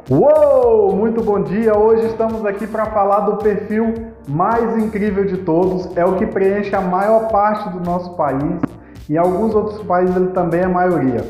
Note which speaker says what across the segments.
Speaker 1: Uou! Muito bom dia! Hoje estamos aqui para falar do perfil mais incrível de todos. É o que preenche a maior parte do nosso país e em alguns outros países ele também é a maioria.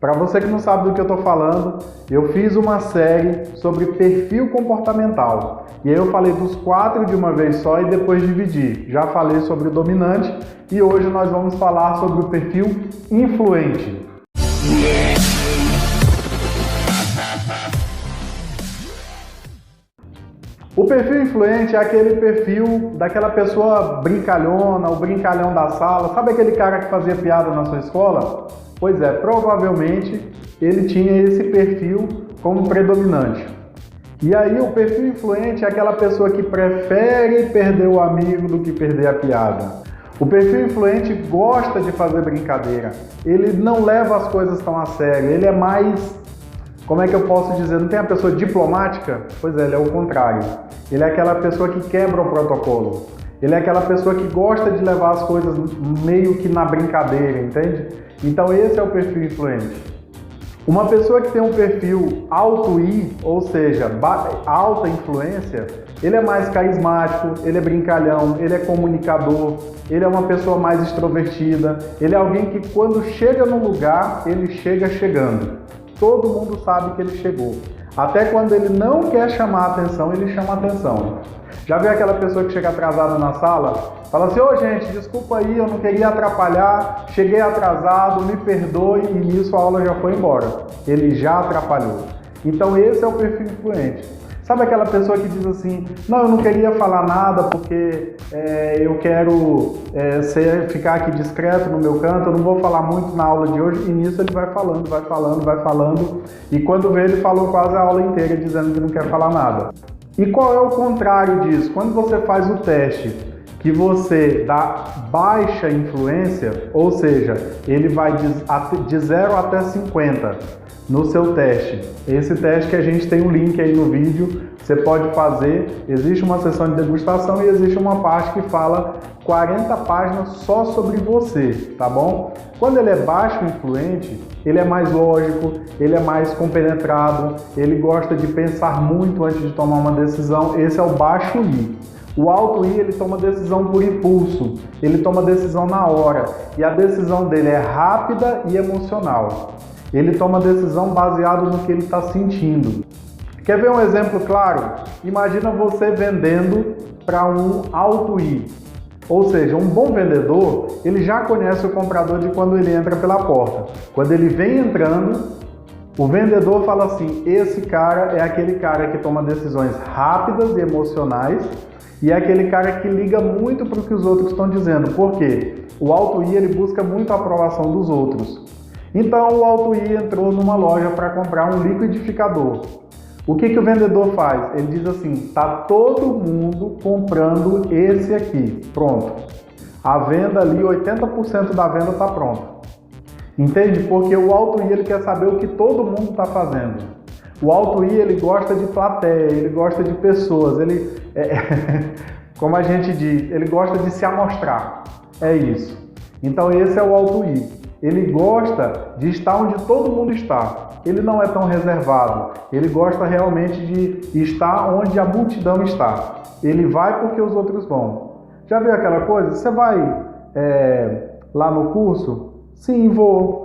Speaker 1: Para você que não sabe do que eu estou falando, eu fiz uma série sobre perfil comportamental. E aí eu falei dos 4 de uma vez só e depois dividi. Já falei sobre o dominante e hoje nós vamos falar sobre o perfil influente. O perfil influente é aquele perfil daquela pessoa brincalhona, o brincalhão da sala. Sabe aquele cara que fazia piada na sua escola? Pois é, provavelmente ele tinha esse perfil como predominante. E aí o perfil influente é aquela pessoa que prefere perder o amigo do que perder a piada. O perfil influente gosta de fazer brincadeira. Ele não leva as coisas tão a sério, ele é mais... Como é que eu posso dizer? Não tem a pessoa diplomática? Pois é, ele é o contrário. Ele é aquela pessoa que quebra o protocolo. Ele é aquela pessoa que gosta de levar as coisas meio que na brincadeira, entende? Então esse é o perfil influente. Uma pessoa que tem um perfil alto I, ou seja, alta influência, ele é mais carismático, ele é brincalhão, ele é comunicador, ele é uma pessoa mais extrovertida, ele é alguém que quando chega num lugar, ele chega chegando. Todo mundo sabe que ele chegou. Até quando ele não quer chamar a atenção, ele chama a atenção. Já viu aquela pessoa que chega atrasada na sala? Fala assim, ô gente, desculpa aí, eu não queria atrapalhar, cheguei atrasado, me perdoe, e nisso a aula já foi embora. Ele já atrapalhou. Então esse é o perfil influente. Sabe aquela pessoa que diz assim, não, eu não queria falar nada porque eu quero ficar aqui discreto no meu canto, eu não vou falar muito na aula de hoje, e nisso ele vai falando, e quando vê ele falou quase a aula inteira dizendo que não quer falar nada. E qual é o contrário disso? Quando você faz o teste que você dá baixa influência, ou seja, ele vai de 0 até 50 no seu teste. Esse teste que a gente tem um link aí no vídeo, você pode fazer, existe uma sessão de degustação e existe uma parte que fala 40 páginas só sobre você, tá bom? Quando ele é baixo influente, ele é mais lógico, ele é mais compenetrado, ele gosta de pensar muito antes de tomar uma decisão, esse é o baixo I. O alto I, ele toma decisão por impulso, ele toma decisão na hora, e a decisão dele é rápida e emocional. Ele toma decisão baseado no que ele está sentindo. Quer ver um exemplo claro? Imagina você vendendo para um alto I. Ou seja, um bom vendedor, ele já conhece o comprador de quando ele entra pela porta. Quando ele vem entrando, o vendedor fala assim, esse cara é aquele cara que toma decisões rápidas e emocionais e é aquele cara que liga muito para o que os outros estão dizendo. Por quê? O alto I, ele busca muito a aprovação dos outros. Então o alto I entrou numa loja para comprar um liquidificador. O que o vendedor faz? Ele diz assim, tá todo mundo comprando esse aqui, pronto. A venda ali, 80% da venda está pronta. Entende? Porque o alto I ele quer saber o que todo mundo está fazendo. O alto I ele gosta de plateia, ele gosta de pessoas, ele, como a gente diz, ele gosta de se amostrar. É isso. Então esse é o alto I. Ele gosta de estar onde todo mundo está. Ele não é tão reservado. Ele gosta realmente de estar onde a multidão está. Ele vai porque os outros vão. Já viu aquela coisa? Você vai lá no curso? Sim, vou.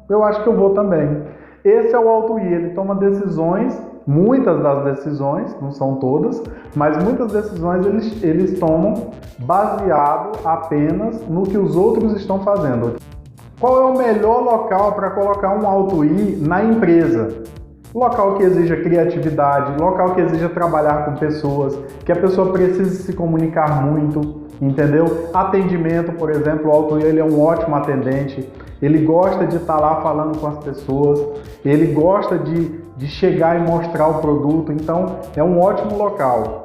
Speaker 1: Eu acho que eu vou também. Esse é o alto I. Ele toma decisões, muitas das decisões, não são todas, mas muitas decisões eles tomam baseado apenas no que os outros estão fazendo. Qual é o melhor local para colocar um alto I na empresa? Local que exija criatividade, local que exija trabalhar com pessoas, que a pessoa precise se comunicar muito, entendeu? Atendimento, por exemplo, o alto I ele é um ótimo atendente, ele gosta de estar lá falando com as pessoas, ele gosta de chegar e mostrar o produto, então é um ótimo local.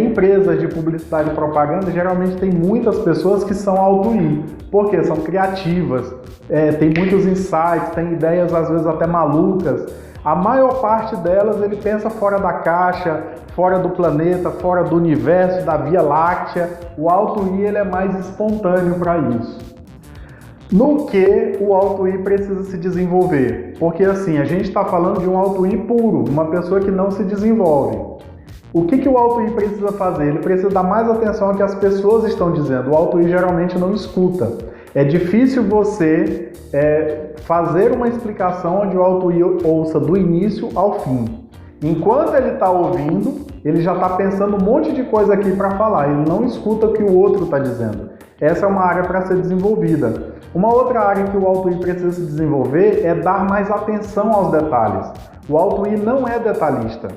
Speaker 1: Empresas de publicidade e propaganda geralmente tem muitas pessoas que são alto I, porque são criativas, tem muitos insights, tem ideias às vezes até malucas. A maior parte delas ele pensa fora da caixa, fora do planeta, fora do universo, da Via Láctea. O alto I ele é mais espontâneo para isso. No que o Auto I precisa se desenvolver? Porque assim, a gente está falando de um Auto I puro, uma pessoa que não se desenvolve. O que o Auto I precisa fazer? Ele precisa dar mais atenção ao que as pessoas estão dizendo. O Auto I geralmente não escuta. É difícil você fazer uma explicação onde o Auto I ouça do início ao fim. Enquanto ele está ouvindo, ele já está pensando um monte de coisa aqui para falar. Ele não escuta o que o outro está dizendo. Essa é uma área para ser desenvolvida. Uma outra área que o Auto I precisa se desenvolver é dar mais atenção aos detalhes. O Auto I não é detalhista.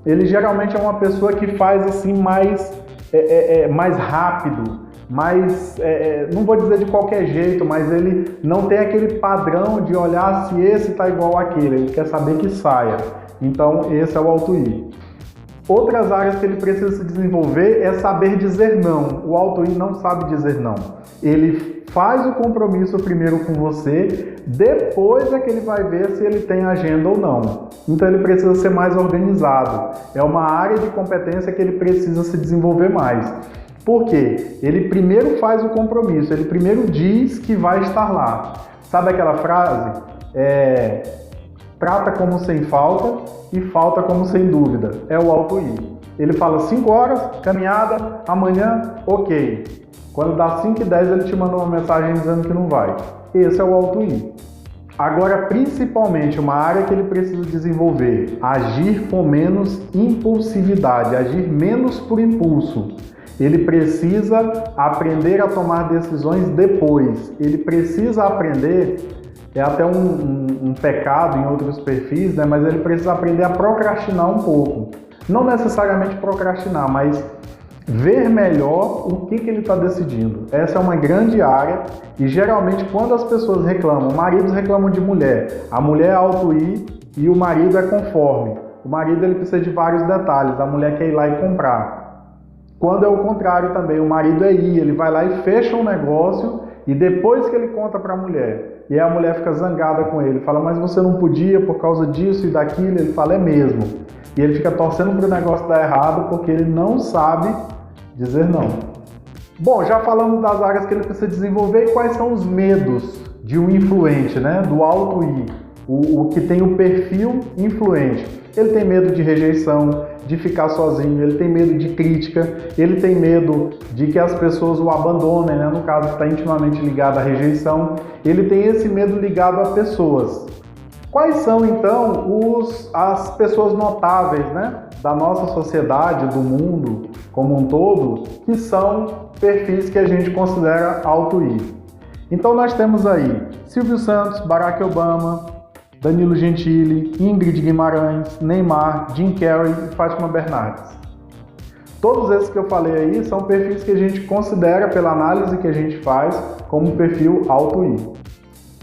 Speaker 1: Ele geralmente é uma pessoa que faz assim mais rápido, não vou dizer de qualquer jeito, mas ele não tem aquele padrão de olhar se esse está igual àquele, ele quer saber que saia. Então esse é o Auto I. Outras áreas que ele precisa se desenvolver é saber dizer não. O Auto I não sabe dizer não. Ele faz o compromisso primeiro com você, depois é que ele vai ver se ele tem agenda ou não. Então ele precisa ser mais organizado. É uma área de competência que ele precisa se desenvolver mais. Por quê? Ele primeiro faz o compromisso, ele primeiro diz que vai estar lá. Sabe aquela frase? Trata como sem falta e falta como sem dúvida. É o Auto I. Ele fala 5 horas, caminhada, amanhã, ok. Quando dá 5h10 ele te manda uma mensagem dizendo que não vai. Esse é o Auto I. Agora, principalmente, uma área que ele precisa desenvolver, agir com menos impulsividade, agir menos por impulso. Ele precisa aprender a tomar decisões depois. Ele precisa aprender, é até um pecado em outros perfis, né? Mas ele precisa aprender a procrastinar um pouco. Não necessariamente procrastinar, mas ver melhor o que ele está decidindo. Essa é uma grande área e geralmente quando as pessoas reclamam, maridos reclamam de mulher, a mulher é Auto I e o marido é conforme. O marido ele precisa de vários detalhes, a mulher quer ir lá e comprar. Quando é o contrário também, o marido é I, ele vai lá e fecha um negócio e depois que ele conta para a mulher, e aí a mulher fica zangada com ele, fala, mas você não podia por causa disso e daquilo, ele fala, é mesmo. E ele fica torcendo para o negócio dar errado porque ele não sabe dizer não. Bom, já falamos das áreas que ele precisa desenvolver e quais são os medos de um influente, né? Do Auto I, o que tem o perfil influente. Ele tem medo de rejeição, de ficar sozinho, ele tem medo de crítica, ele tem medo de que as pessoas o abandonem, né? No caso, está intimamente ligado à rejeição. Ele tem esse medo ligado a pessoas. Quais são, então, as pessoas notáveis, né, da nossa sociedade, do mundo como um todo, que são perfis que a gente considera Auto I? Então nós temos aí Silvio Santos, Barack Obama, Danilo Gentili, Ingrid Guimarães, Neymar, Jim Carrey e Fátima Bernardes. Todos esses que eu falei aí são perfis que a gente considera, pela análise que a gente faz, como perfil Auto I.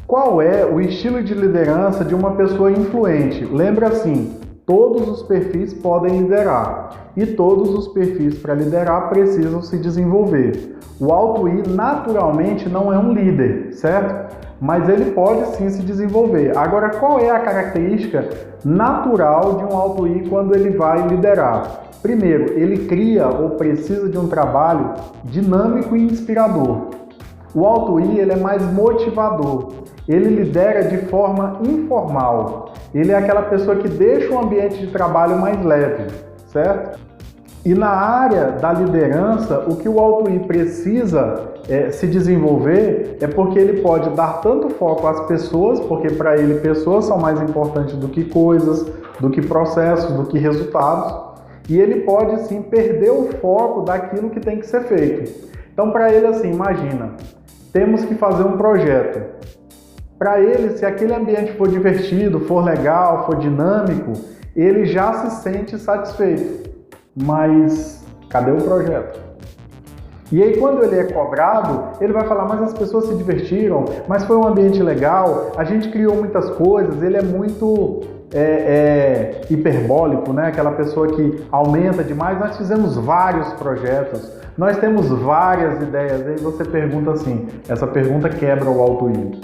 Speaker 1: Qual é o estilo de liderança de uma pessoa influente? Lembra assim, todos os perfis podem liderar e todos os perfis para liderar precisam se desenvolver. O Auto I naturalmente não é um líder, certo? Mas ele pode sim se desenvolver. Agora, qual é a característica natural de um Auto I quando ele vai liderar? Primeiro, ele cria ou precisa de um trabalho dinâmico e inspirador. O Auto I ele é mais motivador. Ele lidera de forma informal. Ele é aquela pessoa que deixa o ambiente de trabalho mais leve, certo? E na área da liderança, o que o Auto I precisa se desenvolver é porque ele pode dar tanto foco às pessoas, porque para ele pessoas são mais importantes do que coisas, do que processos, do que resultados, e ele pode sim perder o foco daquilo que tem que ser feito. Então para ele assim, imagina, temos que fazer um projeto. Para ele, se aquele ambiente for divertido, for legal, for dinâmico, ele já se sente satisfeito. Mas cadê o projeto? E aí quando ele é cobrado, ele vai falar, mas as pessoas se divertiram, mas foi um ambiente legal, a gente criou muitas coisas, ele é muito hiperbólico, né? Aquela pessoa que aumenta demais. Nós fizemos vários projetos, nós temos várias ideias. Aí você pergunta assim, essa pergunta quebra o Auto I.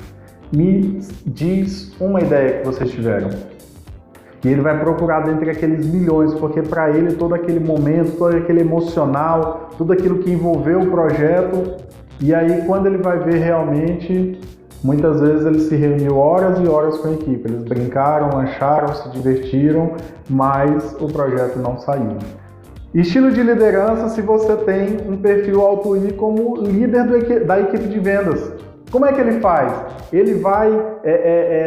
Speaker 1: Me diz uma ideia que vocês tiveram. E ele vai procurar dentre aqueles milhões, porque para ele todo aquele momento, todo aquele emocional, tudo aquilo que envolveu o projeto, e aí quando ele vai ver realmente, muitas vezes ele se reuniu horas e horas com a equipe. Eles brincaram, lancharam, se divertiram, mas o projeto não saiu. Estilo de liderança, se você tem um perfil Auto I como líder da equipe de vendas. Como é que ele faz? Ele vai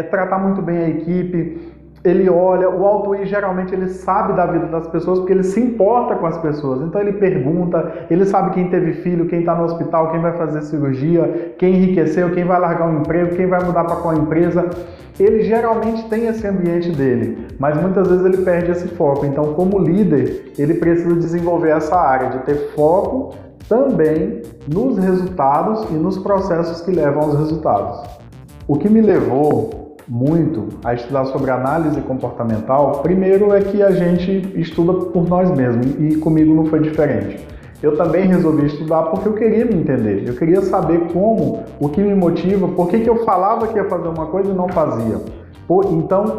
Speaker 1: tratar muito bem a equipe, ele olha, o Auto I geralmente ele sabe da vida das pessoas porque ele se importa com as pessoas, então ele pergunta, ele sabe quem teve filho, quem está no hospital, quem vai fazer cirurgia, quem enriqueceu, quem vai largar um emprego, quem vai mudar para qual empresa. Ele geralmente tem esse ambiente dele, mas muitas vezes ele perde esse foco. Então, como líder, ele precisa desenvolver essa área de ter foco também nos resultados e nos processos que levam aos resultados. O que me levou muito a estudar sobre análise comportamental, primeiro é que a gente estuda por nós mesmos e comigo não foi diferente. Eu também resolvi estudar porque eu queria me entender, eu queria saber como, o que me motiva, por que eu falava que ia fazer uma coisa e não fazia. Então,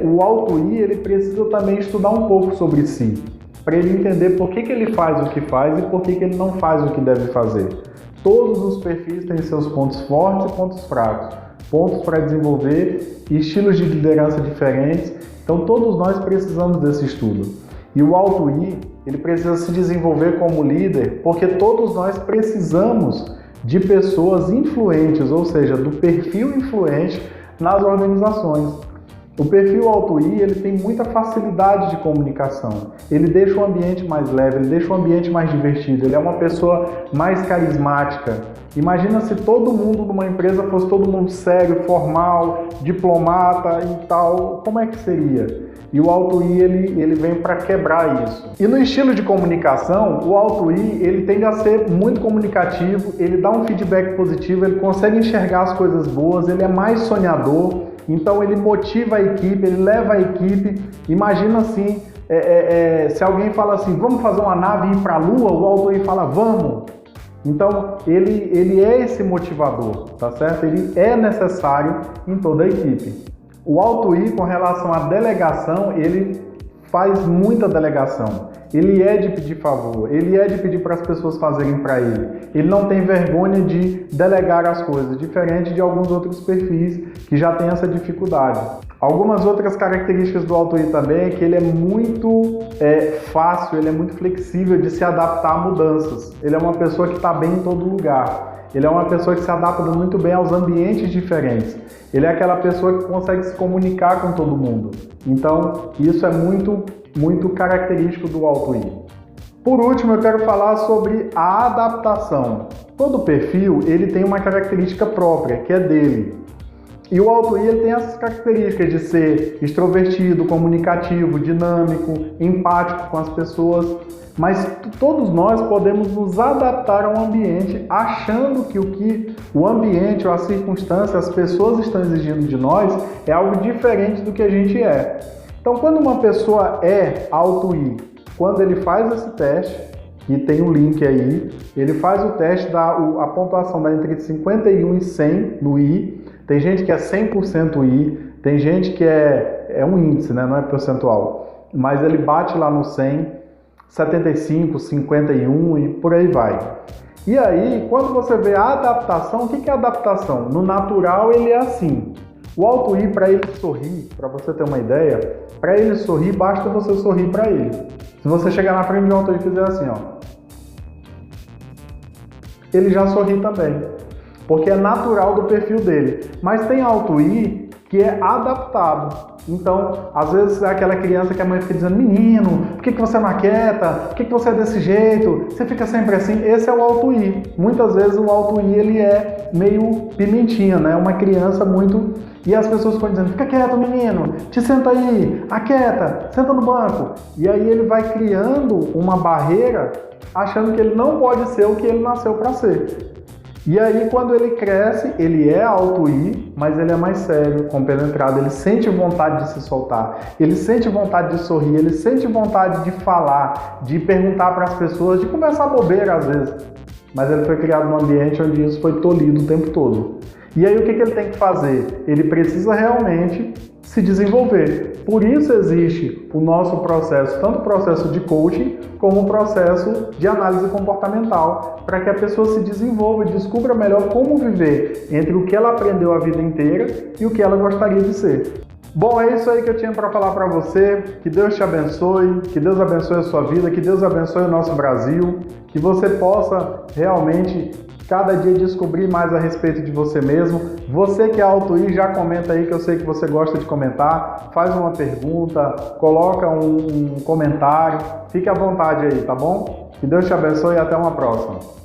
Speaker 1: o Auto I ele precisa também estudar um pouco sobre si, para ele entender por que ele faz o que faz e por que ele não faz o que deve fazer. Todos os perfis têm seus pontos fortes e pontos fracos, pontos para desenvolver, estilos de liderança diferentes, então todos nós precisamos desse estudo. E o Auto I, ele precisa se desenvolver como líder, porque todos nós precisamos de pessoas influentes, ou seja, do perfil influente nas organizações. O perfil Auto I, ele tem muita facilidade de comunicação, ele deixa o ambiente mais leve, ele deixa o ambiente mais divertido, ele é uma pessoa mais carismática. Imagina se todo mundo numa empresa fosse todo mundo sério, formal, diplomata e tal, como é que seria? E o Auto I, ele vem para quebrar isso. E no estilo de comunicação, o Auto I, ele tende a ser muito comunicativo, ele dá um feedback positivo, ele consegue enxergar as coisas boas, ele é mais sonhador, então ele motiva a equipe, ele leva a equipe. Imagina assim, se alguém fala assim, vamos fazer uma nave e ir para a Lua, o Auto I fala, vamos. Então, ele é esse motivador, tá certo? Ele é necessário em toda a equipe. O Auto I, com relação à delegação, ele faz muita delegação. Ele é de pedir favor, ele é de pedir para as pessoas fazerem para ele. Ele não tem vergonha de delegar as coisas, diferente de alguns outros perfis que já têm essa dificuldade. Algumas outras características do Auto I também é que ele é muito fácil, ele é muito flexível de se adaptar a mudanças. Ele é uma pessoa que está bem em todo lugar. Ele é uma pessoa que se adapta muito bem aos ambientes diferentes. Ele é aquela pessoa que consegue se comunicar com todo mundo. Então, isso é muito característico do Auto I. Por último, eu quero falar sobre a adaptação. Todo perfil ele tem uma característica própria, que é dele. E o Auto I ele tem essas características de ser extrovertido, comunicativo, dinâmico, empático com as pessoas. Mas todos nós podemos nos adaptar ao ambiente achando que o ambiente, ou a circunstância, as pessoas estão exigindo de nós é algo diferente do que a gente é. Então, quando uma pessoa é Auto I, quando ele faz esse teste, e tem um link aí, ele faz o teste, a pontuação dá entre 51 e 100 no I, tem gente que é 100% I, tem gente que é um índice, né? Não é percentual, mas ele bate lá no 100, 75, 51 e por aí vai. E aí, quando você vê a adaptação, o que é adaptação? No natural ele é assim. O Auto I, para ele sorrir, para você ter uma ideia, para ele sorrir, basta você sorrir para ele. Se você chegar na frente de um Auto I e fizer assim, ó, ele já sorri também, porque é natural do perfil dele. Mas tem Auto I que é adaptado. Então, às vezes é aquela criança que a mãe fica dizendo, menino, por que você não aquieta? Por que você é desse jeito? Você fica sempre assim? Esse é o Auto I. Muitas vezes o Auto I ele é meio pimentinha, né? Uma criança muito... E as pessoas ficam dizendo, fica quieto menino, te senta aí, aquieta, senta no banco. E aí ele vai criando uma barreira achando que ele não pode ser o que ele nasceu para ser. E aí, quando ele cresce, ele é Auto I, mas ele é mais sério, compenetrado, ele sente vontade de se soltar, ele sente vontade de sorrir, ele sente vontade de falar, de perguntar para as pessoas, de conversar bobeira às vezes. Mas ele foi criado num ambiente onde isso foi tolhido o tempo todo. E aí, o que ele tem que fazer? Ele precisa realmente se desenvolver. Por isso existe o nosso processo, tanto o processo de coaching como o processo de análise comportamental, para que a pessoa se desenvolva e descubra melhor como viver entre o que ela aprendeu a vida inteira e o que ela gostaria de ser. Bom, é isso aí que eu tinha para falar para você. Que Deus te abençoe, que Deus abençoe a sua vida, que Deus abençoe o nosso Brasil, que você possa realmente cada dia descobrir mais a respeito de você mesmo. Você que é Alto-I, já comenta aí, que eu sei que você gosta de comentar, faz uma pergunta, coloca um comentário, fique à vontade aí, tá bom? Que Deus te abençoe e até uma próxima.